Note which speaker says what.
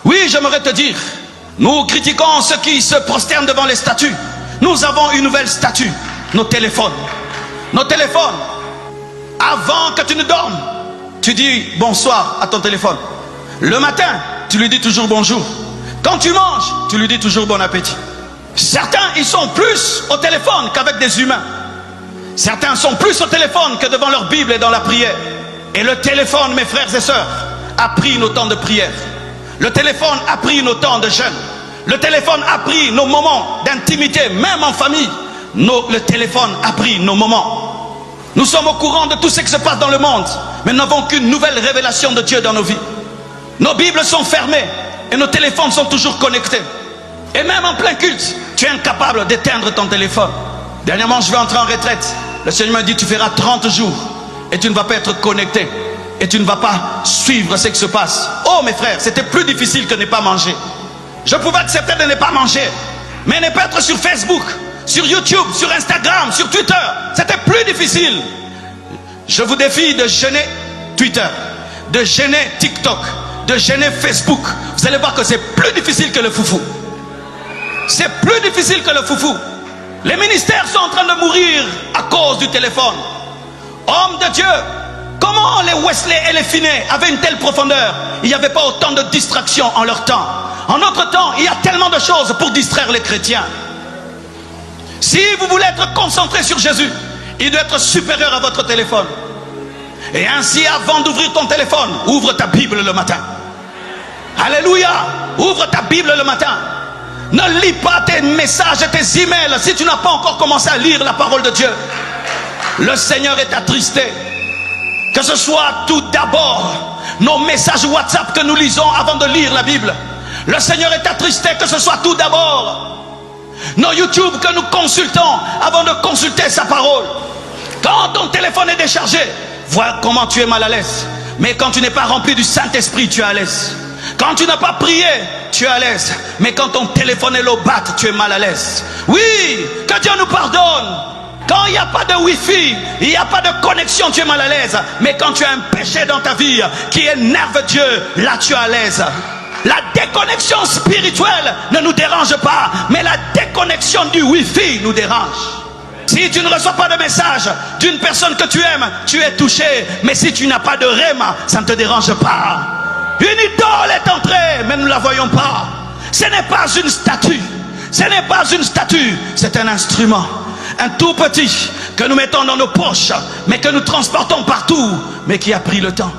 Speaker 1: Oui, j'aimerais te dire, nous critiquons ceux qui se prosternent devant les statues. Nous avons une nouvelle statue, nos téléphones. Nos téléphones. Avant que tu ne dormes, tu dis bonsoir à ton téléphone. Le matin, tu lui dis toujours bonjour. Quand tu manges, tu lui dis toujours bon appétit. Certains, ils sont plus au téléphone qu'avec des humains. Certains sont plus au téléphone que devant leur Bible et dans la prière. Et le téléphone, mes frères et sœurs, a pris nos temps de prière. Le téléphone a pris nos temps de jeûne. Le téléphone a pris nos moments d'intimité, même en famille. Le téléphone a pris nos moments. Nous sommes au courant de tout ce qui se passe dans le monde, mais nous n'avons qu'une nouvelle révélation de Dieu dans nos vies. Nos Bibles sont fermées et nos téléphones sont toujours connectés. Et même en plein culte, tu es incapable d'éteindre ton téléphone. Dernièrement, je vais entrer en retraite. Le Seigneur m'a dit, tu feras 30 jours et tu ne vas pas être connecté. Et tu ne vas pas suivre ce qui se passe. Oh mes frères, c'était plus difficile que de ne pas manger. Je pouvais accepter de ne pas manger, mais ne pas être sur Facebook, sur YouTube, sur Instagram, sur Twitter, c'était plus difficile. Je vous défie de jeûner Twitter, de jeûner TikTok, de jeûner Facebook. Vous allez voir que c'est plus difficile que le foufou. C'est plus difficile que le foufou. Les ministères sont en train de mourir à cause du téléphone. Hommes de Dieu, comment les Wesley et les Finney avaient une telle profondeur? Il n'y avait pas autant de distractions en leur temps. En notre temps, il y a tellement de choses pour distraire les chrétiens. Si vous voulez être concentré sur Jésus, il doit être supérieur à votre téléphone. Et ainsi, avant d'ouvrir ton téléphone, ouvre ta Bible le matin. Alléluia! Ouvre ta Bible le matin. Ne lis pas tes messages et tes emails si tu n'as pas encore commencé à lire la parole de Dieu. Le Seigneur est attristé. Que ce soit tout d'abord nos messages WhatsApp que nous lisons avant de lire la Bible. Le Seigneur est attristé que ce soit tout d'abord nos YouTube que nous consultons avant de consulter sa parole. Quand ton téléphone est déchargé, vois comment tu es mal à l'aise. Mais quand tu n'es pas rempli du Saint-Esprit, tu es à l'aise. Quand tu n'as pas prié, tu es à l'aise. Mais quand ton téléphone est low-bat, tu es mal à l'aise. Oui, que Dieu nous pardonne. Quand il n'y a pas de Wi-Fi, il n'y a pas de connexion, tu es mal à l'aise. Mais quand tu as un péché dans ta vie qui énerve Dieu, là tu es à l'aise. La déconnexion spirituelle ne nous dérange pas, mais la déconnexion du Wi-Fi nous dérange. Si tu ne reçois pas de message d'une personne que tu aimes, tu es touché. Mais si tu n'as pas de réma, ça ne te dérange pas. Une idole est entrée, mais nous ne la voyons pas. Ce n'est pas une statue. Ce n'est pas une statue, c'est un instrument. Un tout petit que nous mettons dans nos poches, mais que nous transportons partout, mais qui a pris le temps.